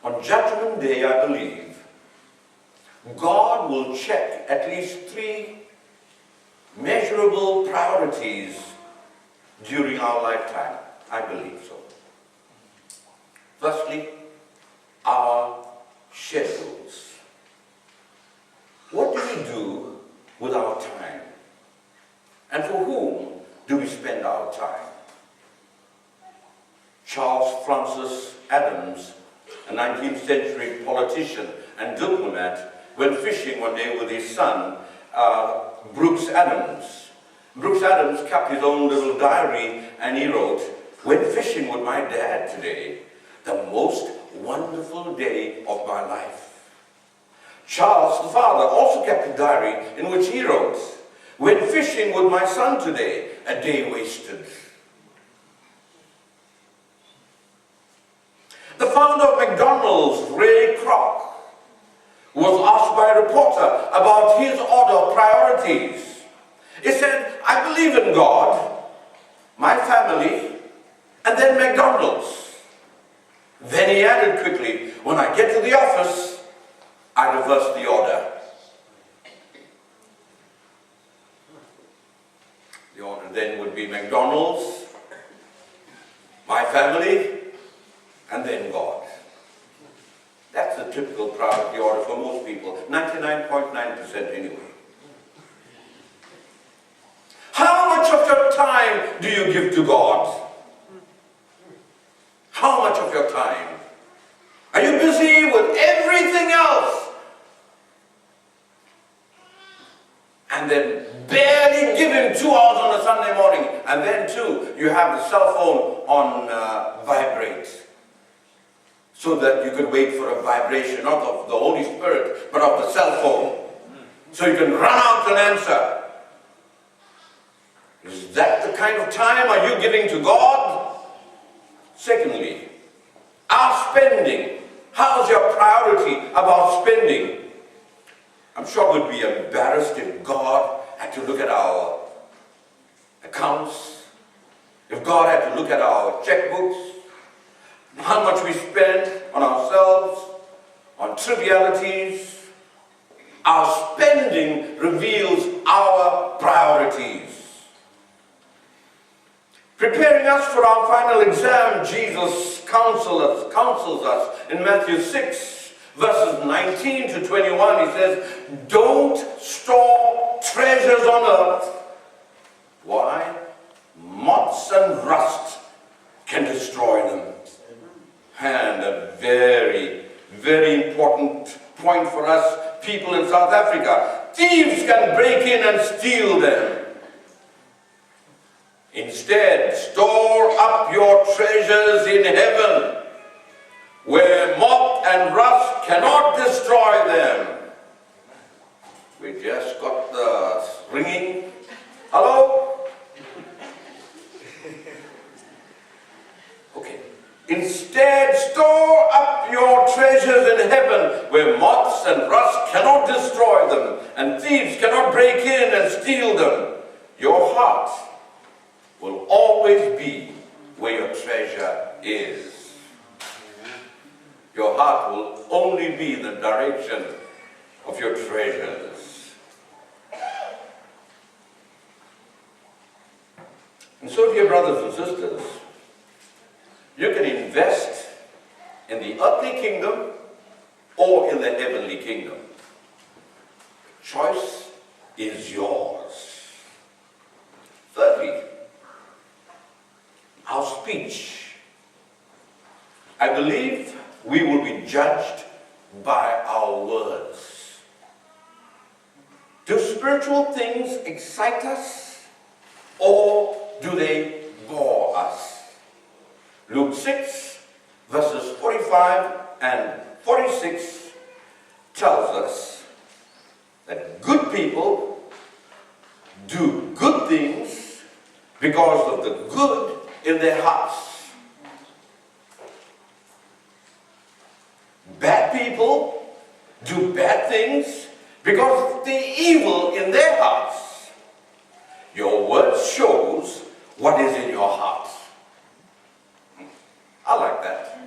On Judgment Day, I believe, God will check at least 3 measurable priorities during our lifetime. I believe so. Firstly, our schedules. What do we do with our time? And for whom do we spend our time? Charles Francis Adams, a 19th century politician and diplomat, went fishing one day with his son, Brooks Adams. Brooks Adams kept his own little diary and he wrote, "Went fishing with my dad today, the most wonderful day of my life." Charles, the father, also kept a diary in which he wrote, "Went fishing with my son today, a day wasted." The founder of McDonald's, Ray Kroc, was asked by a reporter about his order of priorities. He said, "I believe in God, my family, and then McDonald's." Then he added quickly, "When I get to the office, I reverse the order." The order then would be McDonald's, my family, and then God. That's the typical priority order for most people, 99.9% anyway. How much of your time do you give to God? How much of your time? Are you busy with everything else? And then barely give him 2 hours on a Sunday morning. And then too, you have the cell phone on vibrate. So that you could wait for a vibration, not of the Holy Spirit, but of the cell phone. So you can run out and answer. Is that the kind of time are you giving to God? Secondly, our spending. How's your priority about spending? I'm sure we'd be embarrassed if God had to look at our accounts, if God had to look at our checkbooks, how much we spend on ourselves, on trivialities. Our spending reveals our priorities. Preparing us for our final exam, Jesus counsels us in Matthew 6, verses 19 to 21. He says, "Don't store treasures on earth." Why? Moths and rust can destroy them. And a very, very important point for us people in South Africa. Thieves can break in and steal them. Instead, store up your treasures in heaven, where moth and rust cannot destroy them. We just got the ringing. Hello? Okay. Instead, store up your treasures in heaven, where moths and rust cannot destroy them, and thieves cannot break in and steal them. Your heart will always be where your treasure is. Your heart will only be the direction of your treasures. And so, dear brothers and sisters, you can invest in the earthly kingdom or in the heavenly kingdom. Choice is yours. Thirdly, our speech. I believe we will be judged by our words. Do spiritual things excite us, or do they bore us? Luke 6, verses 45 and 46 tells us that good people do good things because of the good in their hearts. Bad people do bad things because of the evil in their hearts. Your word shows what is in your heart. I like that.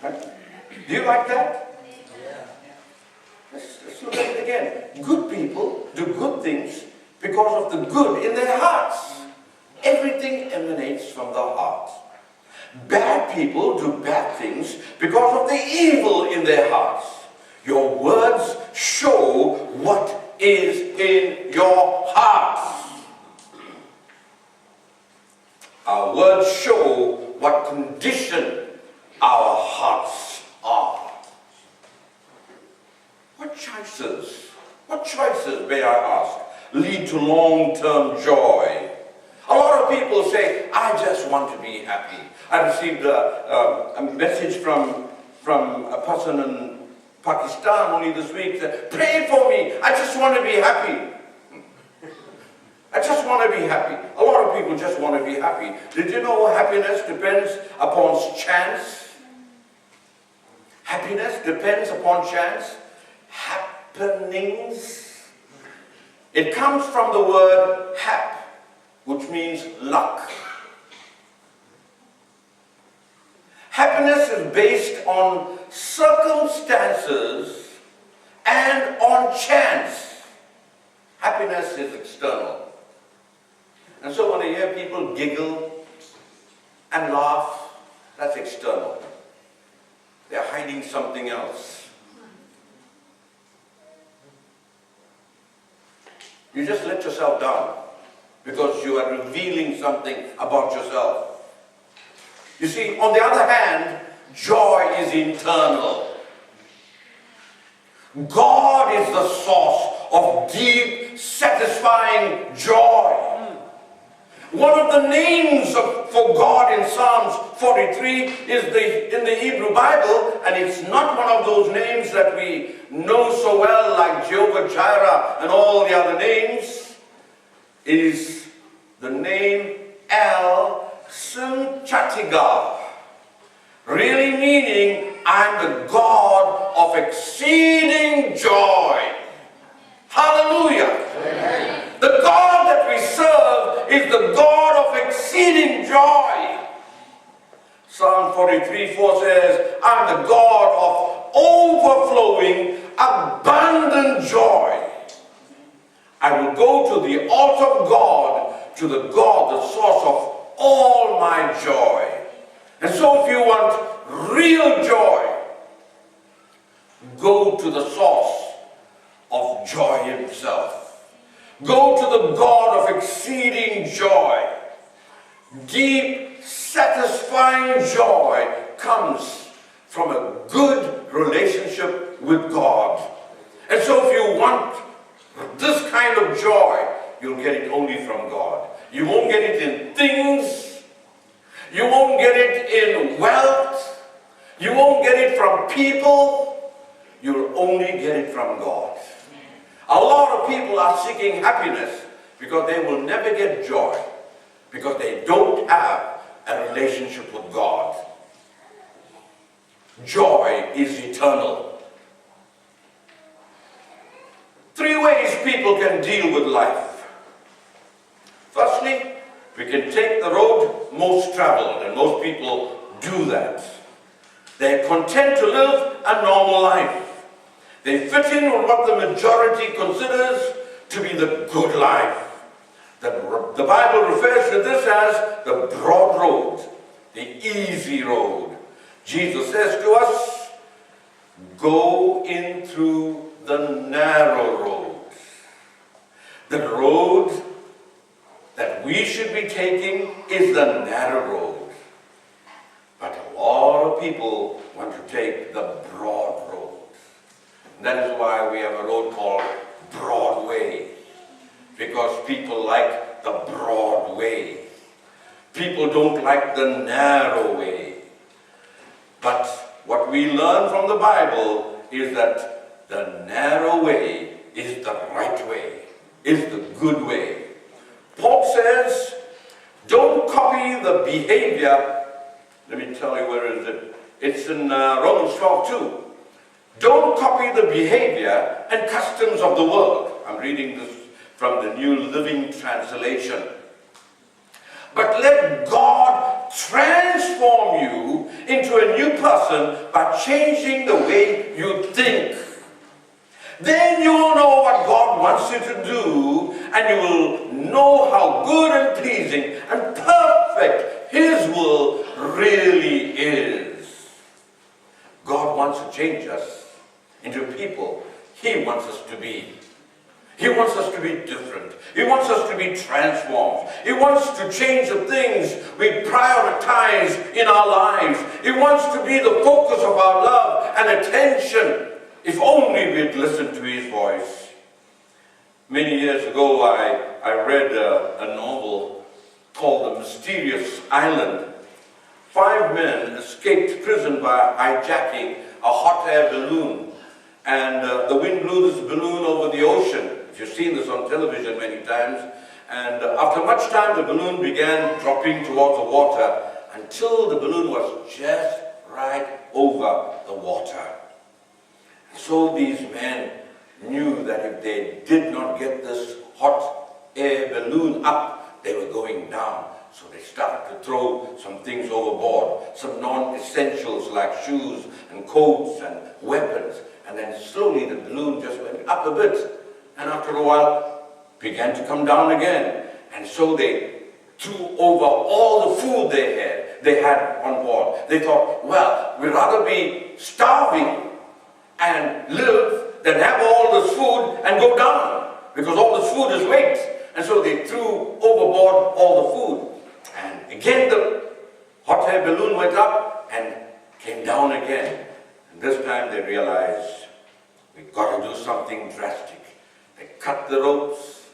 Right? Do you like that? Let's look at it again. Good people do good things because of the good in their hearts. Everything emanates from the heart. Bad people do bad things because of the evil in their hearts. Your words show what is in your hearts. Our words show what condition our hearts are. What choices, may I ask, lead to long-term joy? A lot of people say, I just want to be happy. I received a message from a person in Pakistan only this week. Said, pray for me. I just want to be happy. I just want to be happy. A lot of people just want to be happy. Did you know happiness depends upon chance? Happiness depends upon chance. Happenings. It comes from the word hap, which means luck. Happiness is based on circumstances and on chance. Happiness is external. And so when I hear people giggle and laugh, that's external. They're hiding something else. You just let yourself down because you are revealing something about yourself. You see, on the other hand, joy is internal. God is the source of deep, satisfying joy. One of the names for God in Psalms 43 is in the Hebrew Bible, and it's not one of those names that we know so well like Jehovah Jireh and all the other names. It is the name El Simchatigar, really meaning I'm the God of exceeding joy. Hallelujah! Amen. The God that we serve is the God of exceeding joy. Psalm 43:4 says, I'm the God of overflowing, abundant joy. I will go to the altar of God, to the God, the source of all my joy. And so if you want real joy, go to the source of joy himself. Go to the God of exceeding joy. Deep, satisfying joy comes from a good relationship with God. And so if you want this kind of joy, you'll get it only from God. You won't get it in things. You won't get it in wealth. You won't get it from people. You'll only get it from God. A lot of people are seeking happiness because they will never get joy because they don't have a relationship with God. Joy is eternal. 3 ways people can deal with life. Firstly, we can take the road most traveled, and most people do that. They're content to live a normal life. They fit in with what the majority considers to be the good life. The Bible refers to this as the broad road, the easy road. Jesus says to us, go in through the narrow road. The road that we should be taking is the narrow road. But a lot of people want to take the broad road. That is why we have a road called Broadway. Because people like the broad way. People don't like the narrow way. But what we learn from the Bible is that the narrow way is the right way, is the good way. Paul says, don't copy the behavior. Let me tell you, where is it? It's in Romans 12:2. Don't copy the behavior and customs of the world. I'm reading this from the New Living Translation. But let God transform you into a new person by changing the way you think. Then you will know what God wants you to do, and you will know how good and pleasing and perfect His will really is. God wants to change us into people He wants us to be. He wants us to be different. He wants us to be transformed. He wants to change the things we prioritize in our lives. He wants to be the focus of our love and attention, if only we'd listen to His voice. Many years ago, I read a novel called The Mysterious Island. 5 men escaped prison by hijacking a hot air balloon. And the wind blew this balloon over the ocean. You've seen this on television many times. And after much time, the balloon began dropping towards the water until the balloon was just right over the water. So these men knew that if they did not get this hot air balloon up, they were going down. So they started to throw some things overboard, some non-essentials like shoes and coats and weapons. And then slowly the balloon just went up a bit. And after a while, began to come down again. And so they threw over all the food they had on board. They thought, well, we'd rather be starving and live than have all this food and go down, because all this food is weight. And so they threw overboard all the food. And again the hot air balloon went up and came down again. And this time they realized, we've got to do something drastic. They cut the ropes,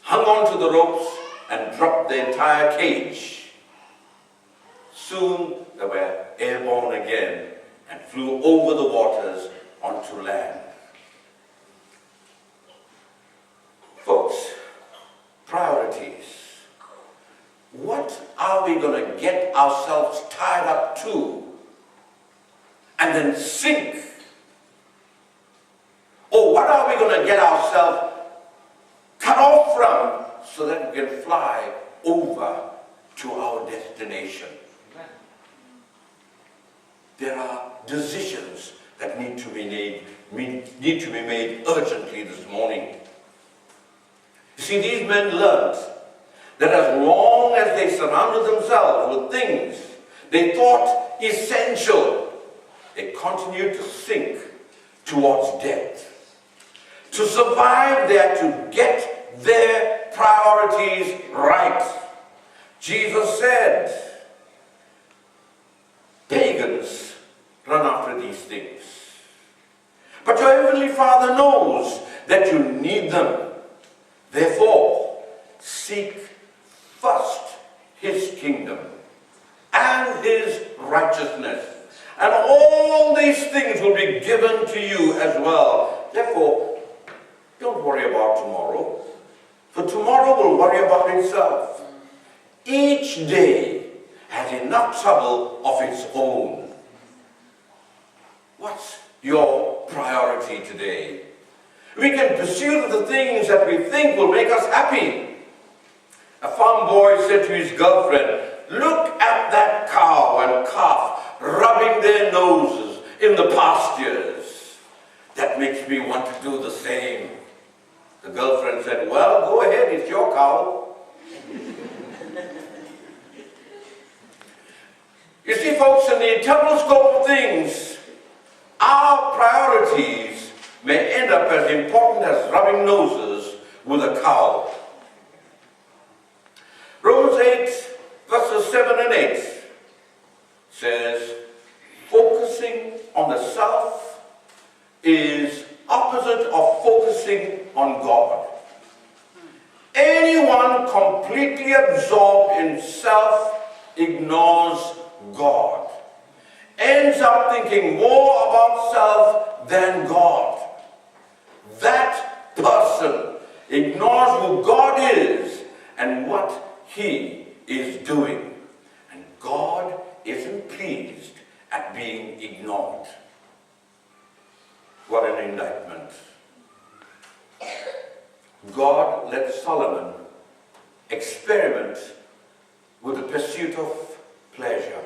hung onto the ropes, and dropped the entire cage. Soon they were airborne again and flew over the waters onto land. Folks, priorities. What are we going to get ourselves tied up to and then sink? Or what are we going to get ourselves cut off from so that we can fly over to our destination? There are decisions that need to be made urgently this morning. You see, these men learned that as long as they surrounded themselves with things they thought essential, they continued to sink towards death. To survive, they had to get their priorities right. Jesus said, pagans run after these things. But your Heavenly Father knows that you need them. Therefore, seek first His kingdom and His righteousness, and all these things will be given to you as well. Therefore, don't worry about tomorrow, for tomorrow will worry about itself. Each day has enough trouble of its own. What's your priority today? We can pursue the things that we think will make us happy. A farm boy said to his girlfriend, look at that cow and calf rubbing their noses in the pastures. That makes me want to do the same. The girlfriend said, well, go ahead, it's your cow. You see, folks, in the eternal scope of things, our priorities may end up as important as rubbing noses with a cow. Romans 8, verses 7 and 8 says, focusing on the self is opposite of focusing on God. Anyone completely absorbed in self ignores God, ends up thinking more about self than God. That person ignores who God is and what He is doing. And God isn't pleased at being ignored. What an indictment. God let Solomon experiment with the pursuit of pleasure.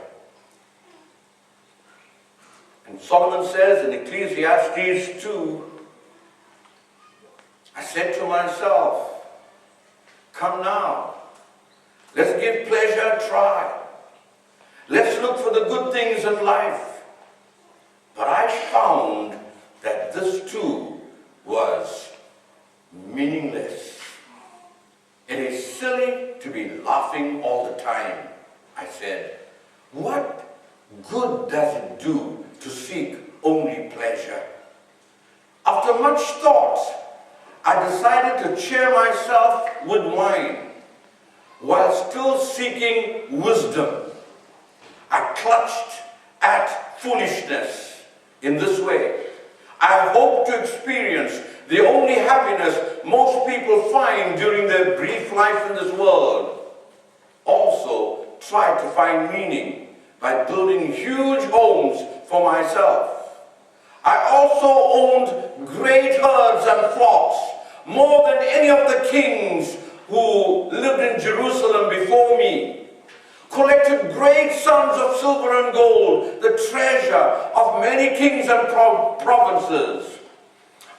Solomon says in Ecclesiastes 2, I said to myself, come now, let's give pleasure a try. Let's look for the good things in life. But I found that this too was meaningless. It is silly to be laughing all the time. I said, what good does it do to seek only pleasure? After much thought, I decided to cheer myself with wine while still seeking wisdom. I clutched at foolishness in this way. I hope to experience the only happiness most people find during their brief life in this world. Also, try to find meaning by building huge homes for myself. I also owned great herds and flocks, more than any of the kings who lived in Jerusalem before me. Collected great sums of silver and gold, the treasure of many kings and provinces.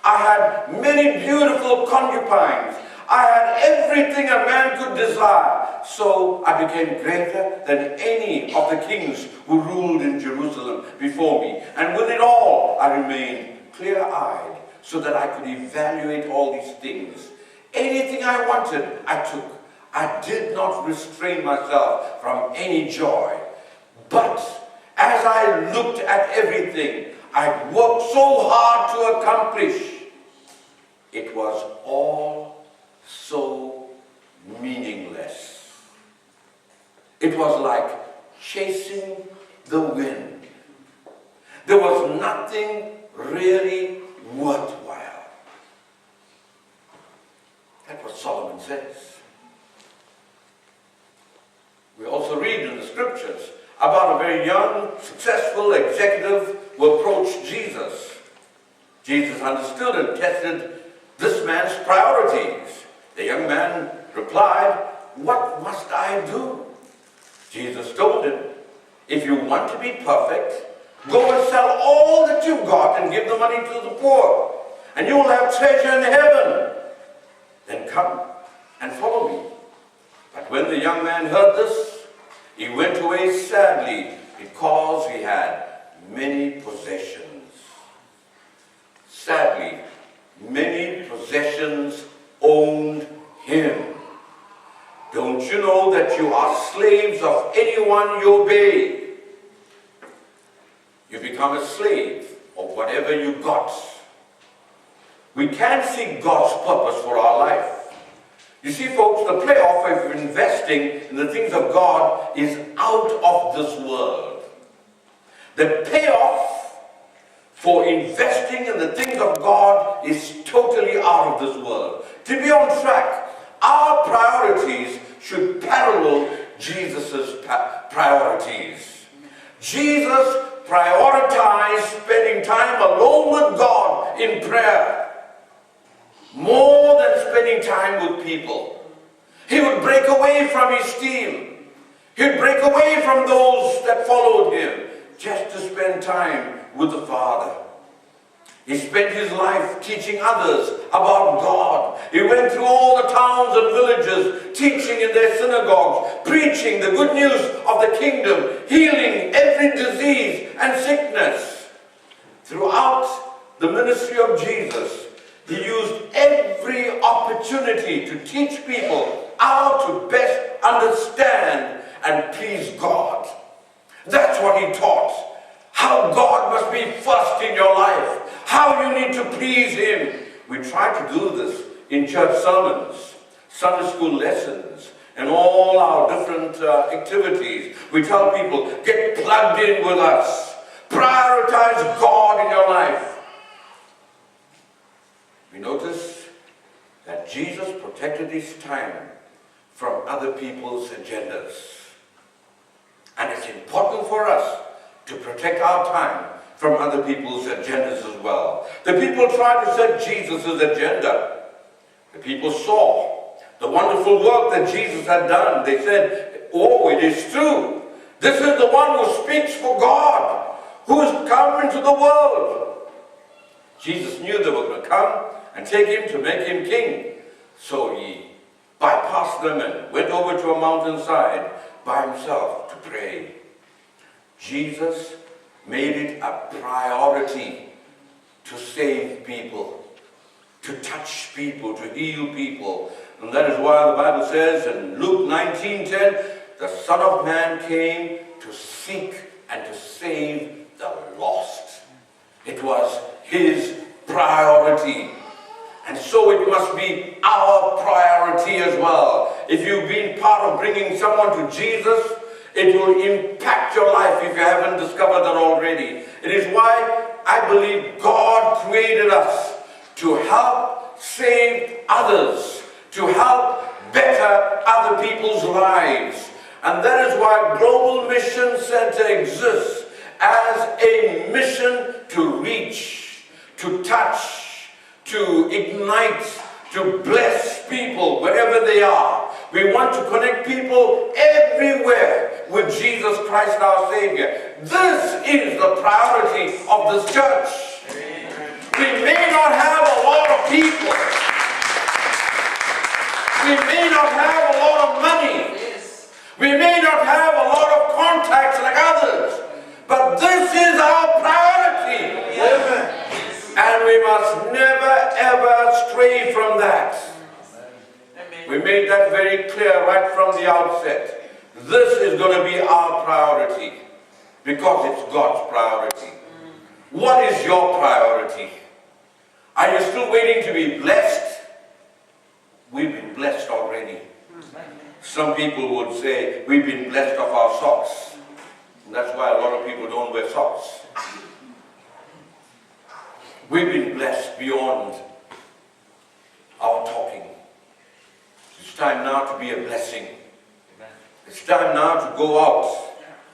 I had many beautiful concubines. I had everything a man could desire. So I became greater than any of the kings who ruled in Jerusalem before me. And with it all, I remained clear-eyed so that I could evaluate all these things. Anything I wanted, I took. I did not restrain myself from any joy. But as I looked at everything I worked so hard to accomplish, it was all so meaningless. It was like chasing the wind. There was nothing really worthwhile. That's what Solomon says. We also read in the scriptures about a very young, successful executive who approached Jesus. Jesus understood and tested this man's priorities. The young man replied, "What must I do?" Jesus told him, "If you want to be perfect, go and sell all that you've got and give the money to the poor, and you will have treasure in heaven. Then come and follow me." But when the young man heard this, he went away sadly because he had many possessions. Sadly, many possessions owned him. Don't you know that you are slaves of anyone you obey? You become a slave of whatever you got. We can't see God's purpose for our life. You see, folks, the payoff of investing in the things of God is out of this world. The payoff for investing in the things of God is totally out of this world. To be on track, our priorities should parallel Jesus' priorities. Jesus prioritized spending time alone with God in prayer more than spending time with people. He would break away from his team. He would break away from those that followed him just to spend time with the Father. He spent his life teaching others about God. He went through all the towns and villages, teaching in their synagogues, preaching the good news of the kingdom, healing every disease and sickness. Throughout the ministry of Jesus, he used every opportunity to teach people how to best understand and please God. That's what he taught. How God must be first in your life. How you need to please him. We try to do this in church sermons, Sunday school lessons, and all our different activities. We tell people, get plugged in with us. Prioritize God in your life. We notice that Jesus protected his time from other people's agendas. And it's important for us to protect our time from other people's agendas as well. The people tried to set Jesus' agenda. The people saw the wonderful work that Jesus had done. They said, "Oh, it is true. This is the one who speaks for God, who has come into the world. Jesus knew they were going to come and take him to make him king. So he bypassed them and went over to a mountainside by himself to pray. Jesus made it a priority to save people, to touch people, to heal people. And that is why the Bible says in Luke 19:10, the Son of Man came to seek and to save the lost. It was his priority. And so it must be our priority as well. If you've been part of bringing someone to Jesus, it will impact your life if you haven't discovered that already. It is why I believe God created us to help save others, to help better other people's lives. And that is why Global Mission Center exists as a mission to reach, to touch, to ignite, to bless people wherever they are. We want to connect people everywhere with Jesus Christ our Savior. This is the priority of this church. We may not have a lot of people. We may not have a lot of money. We may not have a lot of contacts like others. But this is our priority. And we must never ever stray from that. We made that very clear right from the outset. This is going to be our priority because it's God's priority. What is your priority? Are you still waiting to be blessed? We've been blessed already. Some people would say we've been blessed off our socks. And that's why a lot of people don't wear socks. We've been blessed beyond our talking. It's time now to be a blessing. It's time now to go out.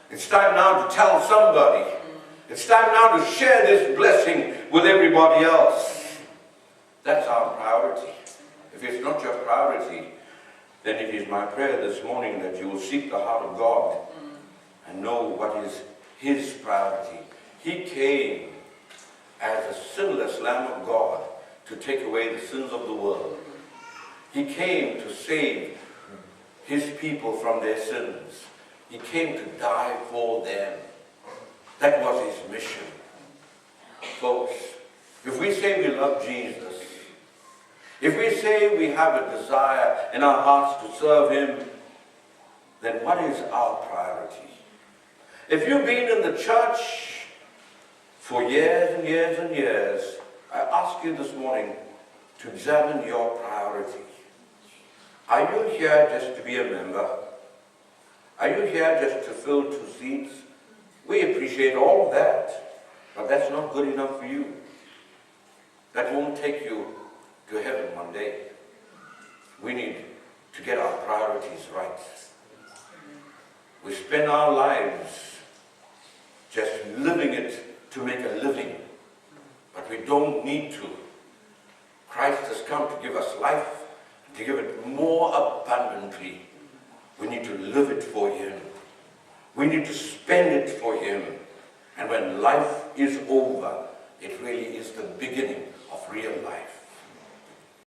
It's time now to tell somebody. It's time now to share this blessing with everybody else. That's our priority. If it's not your priority, then it is my prayer this morning that you will seek the heart of God and know what is his priority. He came as a sinless Lamb of God to take away the sins of the world. He came to save his people from their sins. He came to die for them. That was his mission. Folks, if we say we love Jesus, if we say we have a desire in our hearts to serve him, then what is our priority? If you've been in the church for years and years and years, I ask you this morning to examine your priority. Are you here just to be a member? Are you here just to fill 2 seats? We appreciate all of that, but that's not good enough for you. That won't take you to heaven one day. We need to get our priorities right. We spend our lives just living it to make a living, but we don't need to. Christ has come to give us life, to give it more abundantly. We need to live it for him. We need to spend it for him. And when life is over, it really is the beginning of real life.